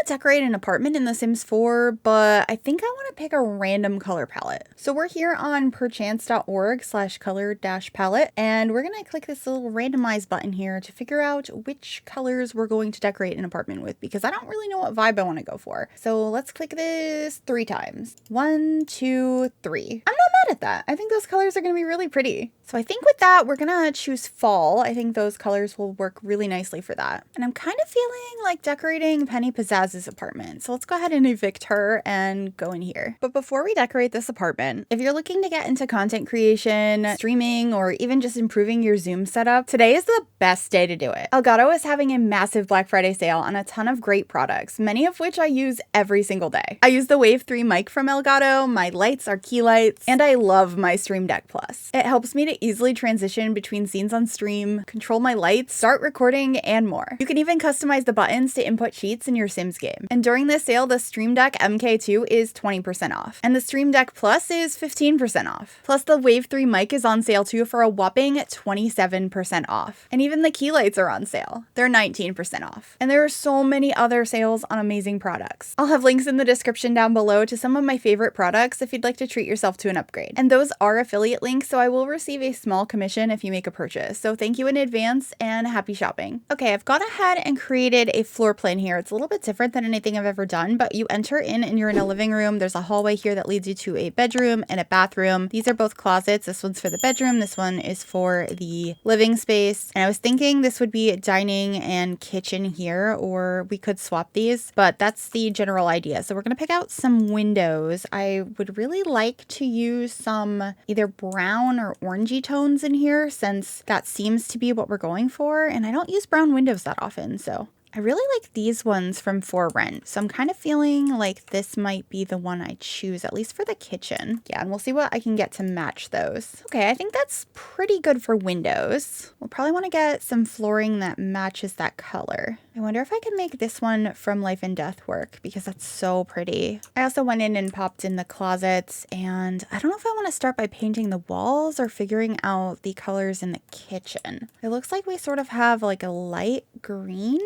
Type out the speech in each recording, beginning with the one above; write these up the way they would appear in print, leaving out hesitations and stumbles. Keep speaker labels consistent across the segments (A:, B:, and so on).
A: decorate an apartment in The Sims 4, but I think I want to pick a random color palette. So we're here on perchance.org/color-palette, and we're going to click this little randomize button here to figure out which colors we're going to decorate an apartment with, because I don't really know what vibe I want to go for. So let's click this 3 times. 1, 2, 3. I'm not mad at that. I think those colors are going to be really pretty. So I think with that, we're going to choose fall. I think those colors will work really nicely for that. And I'm kind of feeling like decorating Penny Pizzazz's apartment. So let's go ahead and evict her and go in here. But before we decorate this apartment, if you're looking to get into content creation, streaming, or even just improving your Zoom setup, today is the best day to do it. Elgato is having a massive Black Friday sale on a ton of great products, many of which I use every single day. I use the Wave 3 mic from Elgato, my lights are key lights, and I love my Stream Deck Plus. It helps me to easily transition between scenes on stream, control my lights, start recording, and more. You can even customize the buttons to input cheats in your Sims game. And during this sale, the Stream Deck MK2 is 20% off, and the Stream Deck Plus is 15% off. Plus, the Wave 3 mic is on sale too for a whopping 27% off. And even the key lights are on sale. They're 19% off. And there are so many other sales on amazing products. I'll have links in the description down below to some of my favorite products if you'd like to treat yourself to an upgrade. And those are affiliate links, so I will receive a small commission if you make a purchase. So thank you in advance and happy shopping. Okay, I've gone ahead and created a floor plan here. It's a little bit different than anything I've ever done, but you enter in and you're in a living room. There's a hallway here that leads you to a bedroom and a bathroom. These are both closets. This one's for the bedroom. This one is for the living space. And I was thinking this would be dining and kitchen here, or we could swap these, but that's the general idea. So we're going to pick out some windows. I would really like to use some either brown or orangey tones in here, since that seems to be what we're going for. And I don't use brown windows that often, so I really like these ones from For Rent, so I'm kind of feeling like this might be the one I choose, at least for the kitchen. Yeah, and we'll see what I can get to match those. Okay, I think that's pretty good for windows. We'll probably want to get some flooring that matches that color. I wonder if I can make this one from Life and Death work, because that's so pretty. I also went in and popped in the closets, and I don't know if I want to start by painting the walls or figuring out the colors in the kitchen. It looks like we sort of have like a light green,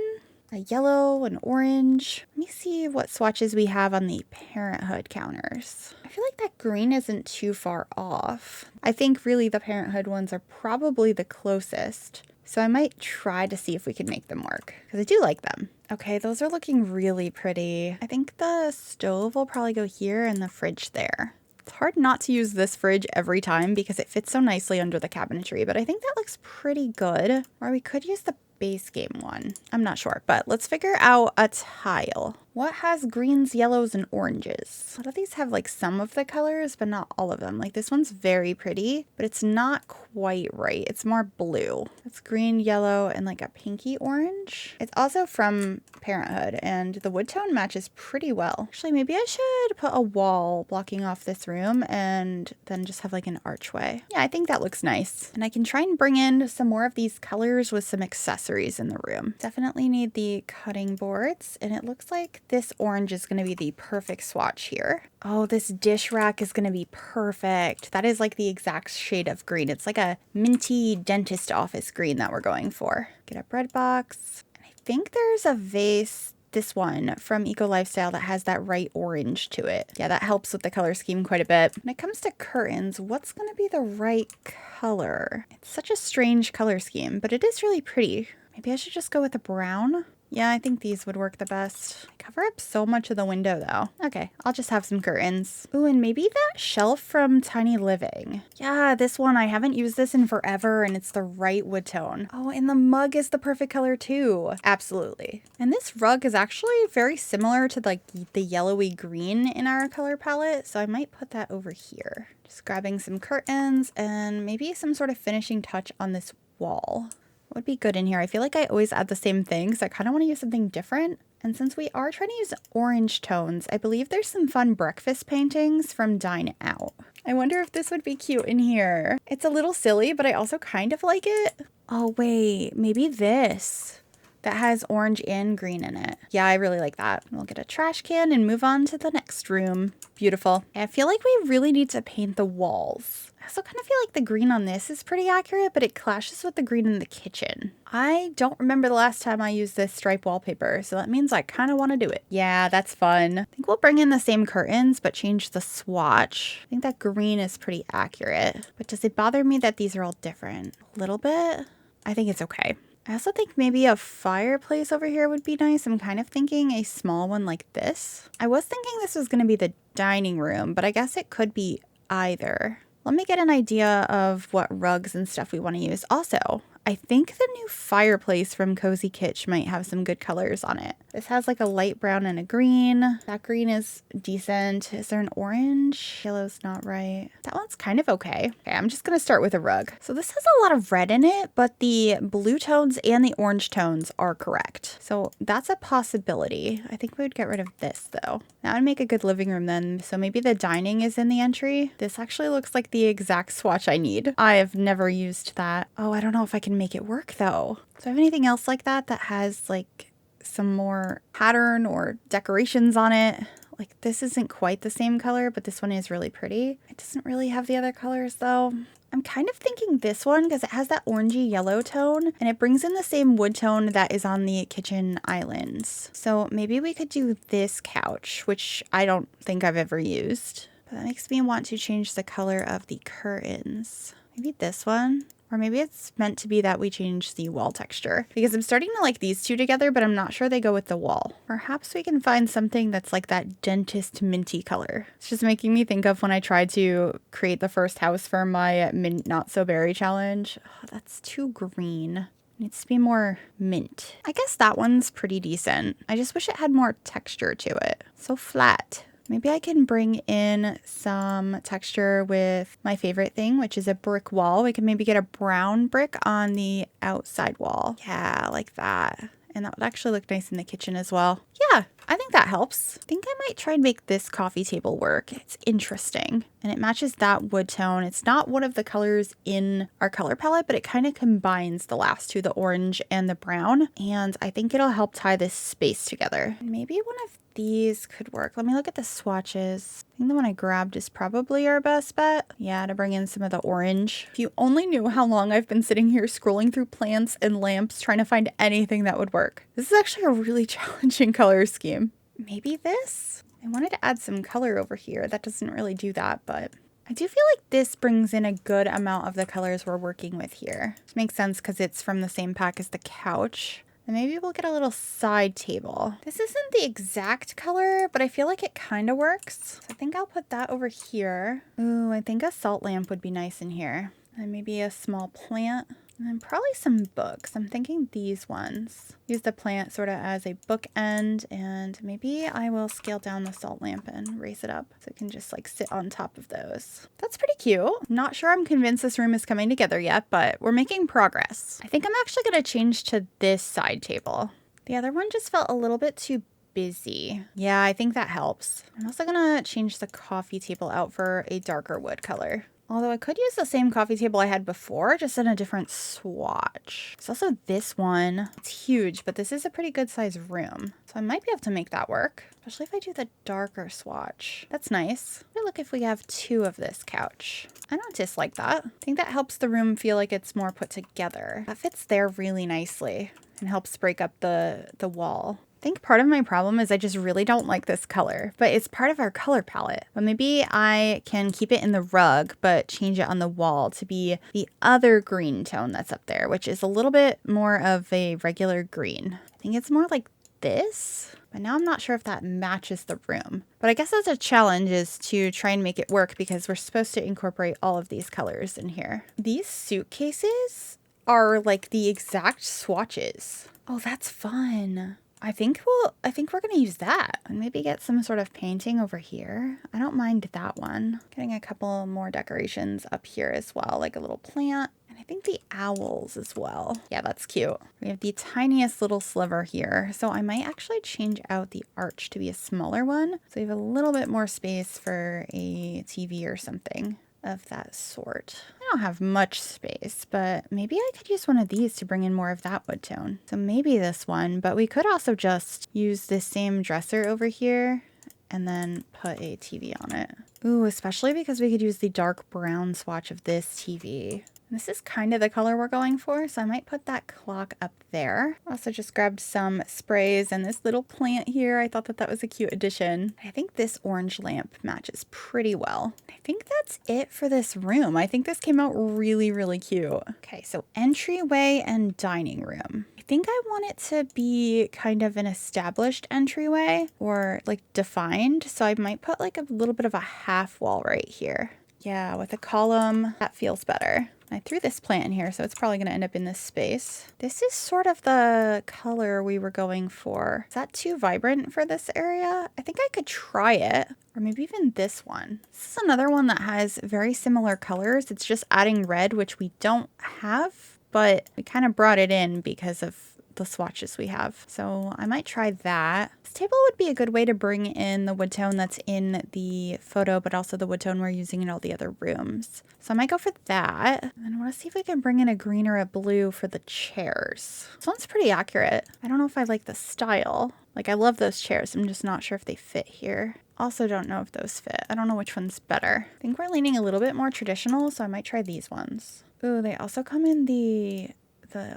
A: a yellow, an orange. Let me see what swatches we have on the Parenthood counters. I feel like that green isn't too far off. I think really the Parenthood ones are probably the closest. So I might try to see if we can make them work, because I do like them. Okay, those are looking really pretty. I think the stove will probably go here and the fridge there. It's hard not to use this fridge every time because it fits so nicely under the cabinetry, but I think that looks pretty good. Or we could use the base game one. I'm not sure, but let's figure out a tile. What has greens, yellows, and oranges? A lot of these have like some of the colors, but not all of them. Like this one's very pretty, but it's not quite right. It's more blue. It's green, yellow, and like a pinky orange. It's also from Parenthood, and the wood tone matches pretty well. Actually, maybe I should put a wall blocking off this room and then just have like an archway. Yeah, I think that looks nice. And I can try and bring in some more of these colors with some accessories in the room. Definitely need the cutting boards, and it looks like this orange is going to be the perfect swatch here. Oh, this dish rack is going to be perfect. That is like the exact shade of green. It's like a minty dentist office green that we're going for. Get a bread box. And I think there's a vase, this one from Eco Lifestyle, that has that right orange to it. Yeah, that helps with the color scheme quite a bit. When it comes to curtains, what's going to be the right color? It's such a strange color scheme, but it is really pretty. Maybe I should just go with a brown. Yeah, I think these would work the best. I cover up so much of the window though. Okay, I'll just have some curtains. Ooh, and maybe that shelf from Tiny Living. Yeah, this one, I haven't used this in forever, and it's the right wood tone. Oh, and the mug is the perfect color too. Absolutely. And this rug is actually very similar to like the yellowy green in our color palette, so I might put that over here. Just grabbing some curtains and maybe some sort of finishing touch on this wall. What would be good in here? I feel like I always add the same thing, so I kind of want to use something different. And since we are trying to use orange tones, I believe there's some fun breakfast paintings from Dine Out. I wonder if this would be cute in here. It's a little silly, but I also kind of like it. Oh wait, maybe this. that has orange and green in it. Yeah, I really like that. We'll get a trash can and move on to the next room. Beautiful. I feel like we really need to paint the walls. I also kind of feel like the green on this is pretty accurate, but it clashes with the green in the kitchen. I don't remember the last time I used this stripe wallpaper, so that means I kind of want to do it. Yeah, that's fun. I think we'll bring in the same curtains, but change the swatch. I think that green is pretty accurate. But does it bother me that these are all different? A little bit? I think it's okay. I also think maybe a fireplace over here would be nice. I'm kind of thinking a small one like this. I was thinking this was going to be the dining room, but I guess it could be either. Let me get an idea of what rugs and stuff we want to use. Also, I think the new fireplace from Cozy Kitsch might have some good colors on it. This has like a light brown and a green. That green is decent. Is there an orange? Yellow's not right. That one's kind of okay. Okay, I'm just going to start with a rug. So this has a lot of red in it, but the blue tones and the orange tones are correct. So that's a possibility. I think we would get rid of this though. That would make a good living room then. So maybe the dining is in the entry. This actually looks like the exact swatch I need. I have never used that. Oh, I don't know if I can make it work though. Do I have anything else like that that has like some more pattern or decorations on it? Like this isn't quite the same color, but this one is really pretty. It doesn't really have the other colors though. I'm kind of thinking this one because it has that orangey yellow tone and it brings in the same wood tone that is on the kitchen islands. So maybe we could do this couch, which I don't think I've ever used. But that makes me want to change the color of the curtains. Maybe this one. Or maybe it's meant to be that we change the wall texture because I'm starting to like these two together, but I'm not sure they go with the wall. Perhaps we can find something that's like that dentist minty color. It's just making me think of when I tried to create the first house for my mint not so berry challenge. Oh, that's too green. Needs to be more mint. I guess that one's pretty decent. I just wish it had more texture to it. So flat. Maybe I can bring in some texture with my favorite thing, which is a brick wall. We can maybe get a brown brick on the outside wall. Yeah, like that. And that would actually look nice in the kitchen as well. Yeah, I think that helps. I think I might try and make this coffee table work. It's interesting. And it matches that wood tone. It's not one of the colors in our color palette, but it kind of combines the last two, the orange and the brown. And I think it'll help tie this space together. Maybe one of these could work. Let me look at the swatches. I think the one I grabbed is probably our best bet. Yeah, to bring in some of the orange. If you only knew how long I've been sitting here scrolling through plants and lamps trying to find anything that would work. This is actually a really challenging color scheme. Maybe this? I wanted to add some color over here. That doesn't really do that, but I do feel like this brings in a good amount of the colors we're working with here. Which makes sense because it's from the same pack as the couch. And maybe we'll get a little side table. This isn't the exact color, but I feel like it kind of works. So I think I'll put that over here. Ooh, I think a salt lamp would be nice in here. And maybe a small plant. And then probably some books. I'm thinking these ones. Use the plant sort of as a bookend, and maybe I will scale down the salt lamp and raise it up so it can just like sit on top of those. That's pretty cute. Not sure I'm convinced this room is coming together yet, but we're making progress. I think I'm actually going to change to this side table. The other one just felt a little bit too busy. Yeah, I think that helps. I'm also going to change the coffee table out for a darker wood color. Although I could use the same coffee table I had before, just in a different swatch. There's also this one. It's huge, but this is a pretty good size room. So I might be able to make that work, especially if I do the darker swatch. That's nice. Look if we have two of this couch. I don't dislike that. I think that helps the room feel like it's more put together. That fits there really nicely and helps break up the wall. I think part of my problem is I just really don't like this color, but it's part of our color palette. But maybe I can keep it in the rug, but change it on the wall to be the other green tone that's up there, which is a little bit more of a regular green. I think it's more like this, but now I'm not sure if that matches the room. But I guess that's a challenge, is to try and make it work because we're supposed to incorporate all of these colors in here. These suitcases are like the exact swatches. Oh, that's fun. I think we're going to use that and maybe get some sort of painting over here. I don't mind that one. Getting a couple more decorations up here as well, like a little plant. And I think the owls as well. Yeah, that's cute. We have the tiniest little sliver here. So I might actually change out the arch to be a smaller one. So we have a little bit more space for a TV or something of that sort. I don't have much space, but maybe I could use one of these to bring in more of that wood tone. So maybe this one, but we could also just use this same dresser over here and then put a TV on it. Ooh, especially because we could use the dark brown swatch of this TV. This is kind of the color we're going for, so I might put that clock up there. Also just grabbed some sprays and this little plant here. I thought that that was a cute addition. I think this orange lamp matches pretty well. I think that's it for this room. I think this came out really, really cute. Okay, so entryway and dining room. I think I want it to be kind of an established entryway or like defined. So I might put like a little bit of a half wall right here. Yeah, with a column, that feels better. I threw this plant in here, so it's probably going to end up in this space. This is sort of the color we were going for. Is that too vibrant for this area? I think I could try it, or maybe even this one. This is another one that has very similar colors. It's just adding red, which we don't have, but we kind of brought it in because of the swatches we have. So I might try that. This table would be a good way to bring in the wood tone that's in the photo, but also the wood tone we're using in all the other rooms. So I might go for that. And I want to see if we can bring in a green or a blue for the chairs. This one's pretty accurate. I don't know if I like the style. Like, I love those chairs. I'm just not sure if they fit here. Also don't know if those fit. I don't know which one's better. I think we're leaning a little bit more traditional, so I might try these ones. Ooh, they also come in the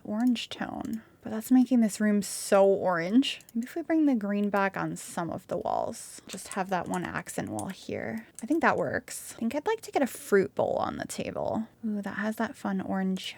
A: orange tone. But that's making this room so orange. Maybe if we bring the green back on some of the walls, just have that one accent wall here. I think that works. I think I'd like to get a fruit bowl on the table. Ooh, that has that fun orange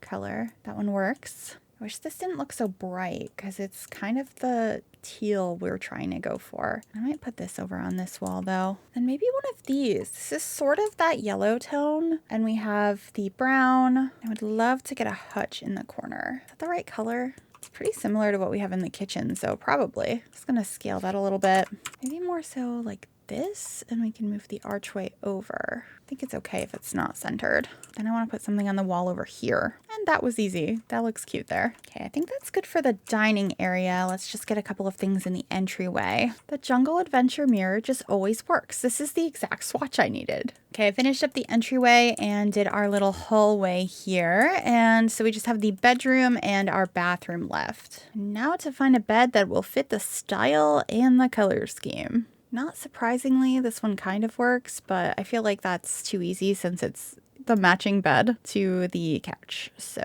A: color. That one works. I wish this didn't look so bright because it's kind of the teal we're trying to go for. I might put this over on this wall though. And maybe one of these. This is sort of that yellow tone. And we have the brown. I would love to get a hutch in the corner. Is that the right color? It's pretty similar to what we have in the kitchen, so probably. Just gonna scale that a little bit. Maybe more so like this, and we can move the archway over. I think it's okay if it's not centered. Then I want to put something on the wall over here. And that was easy. That looks cute there. Okay, I think that's good for the dining area. Let's just get a couple of things in the entryway. The Jungle Adventure mirror just always works. This is the exact swatch I needed. Okay, I finished up the entryway and did our little hallway here. And so we just have the bedroom and our bathroom left. Now to find a bed that will fit the style and the color scheme. Not surprisingly, this one kind of works, but I feel like that's too easy since it's the matching bed to the couch. So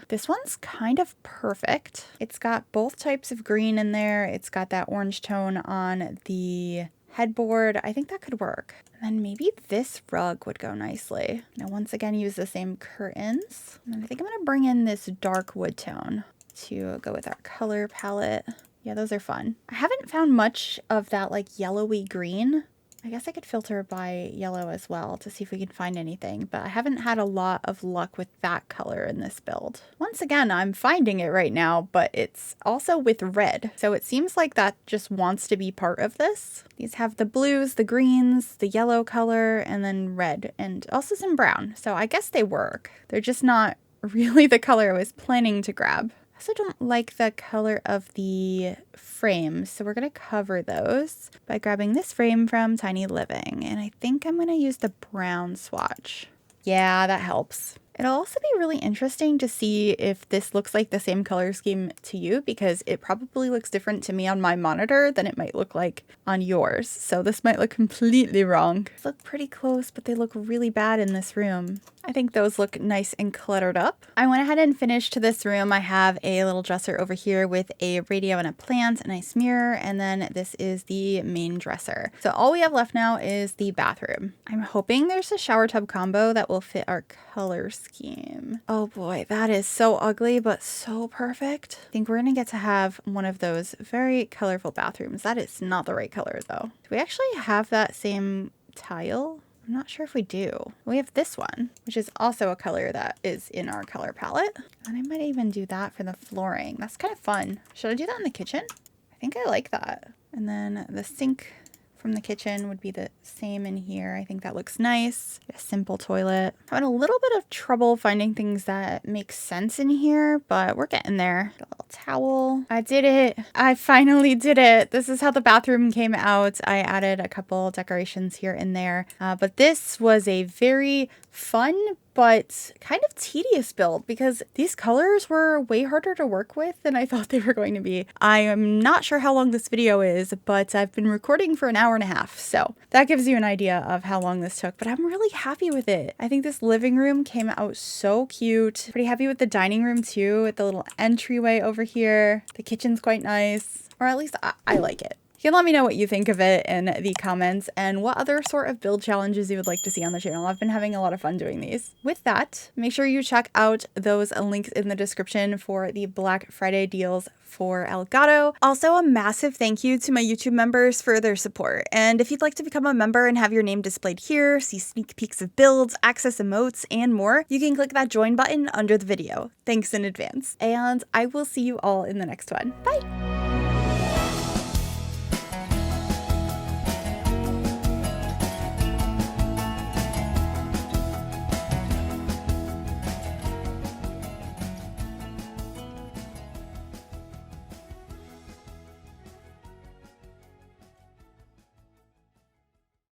A: this one's kind of perfect. It's got both types of green in there. It's got that orange tone on the headboard. I think that could work. And then maybe this rug would go nicely. Now, once again, use the same curtains. And I think I'm going to bring in this dark wood tone to go with our color palette. Yeah, those are fun. I haven't found much of that like yellowy green. I guess I could filter by yellow as well to see if we can find anything, but I haven't had a lot of luck with that color in this build. Once again, I'm finding it right now, but it's also with red. So it seems like that just wants to be part of this. These have the blues, the greens, the yellow color, and then red, and also some brown. So I guess they work. They're just not really the color I was planning to grab. I also don't like the color of the frames, so we're going to cover those by grabbing this frame from Tiny Living, and I think I'm going to use the brown swatch. Yeah, that helps. It'll also be really interesting to see if this looks like the same color scheme to you, because it probably looks different to me on my monitor than it might look like on yours. So this might look completely wrong. These look pretty close, but they look really bad in this room. I think those look nice and cluttered up. I went ahead and finished this room. I have a little dresser over here with a radio and a plant, a nice mirror, and then this is the main dresser. So all we have left now is the bathroom. I'm hoping there's a shower tub combo that will fit our color scheme. Oh boy, that is so ugly, but so perfect. I think we're gonna get to have one of those very colorful bathrooms. That is not the right color though. Do we actually have that same tile? I'm not sure if we do. We have this one, which is also a color that is in our color palette. And I might even do that for the flooring. That's kind of fun. Should I do that in the kitchen? I think I like that. And then the sink from the kitchen would be the same in here. I think that looks nice. A simple toilet. I'm having a little bit of trouble finding things that make sense in here, but we're getting there. A little towel. I did it. I finally did it. This is how the bathroom came out. I added a couple decorations here and there, but this was a very fun but kind of tedious build because these colors were way harder to work with than I thought they were going to be. I am not sure how long this video is, but I've been recording for an hour and a half, so that gives you an idea of how long this took, but I'm really happy with it. I think this living room came out so cute. Pretty happy with the dining room too, with the little entryway over here. The kitchen's quite nice, or at least I like it. You can let me know what you think of it in the comments and what other sort of build challenges you would like to see on the channel. I've been having a lot of fun doing these. With that, make sure you check out those links in the description for the Black Friday deals for Elgato. Also, a massive thank you to my YouTube members for their support. And if you'd like to become a member and have your name displayed here, see sneak peeks of builds, access emotes, and more, you can click that join button under the video. Thanks in advance. And I will see you all in the next one. Bye!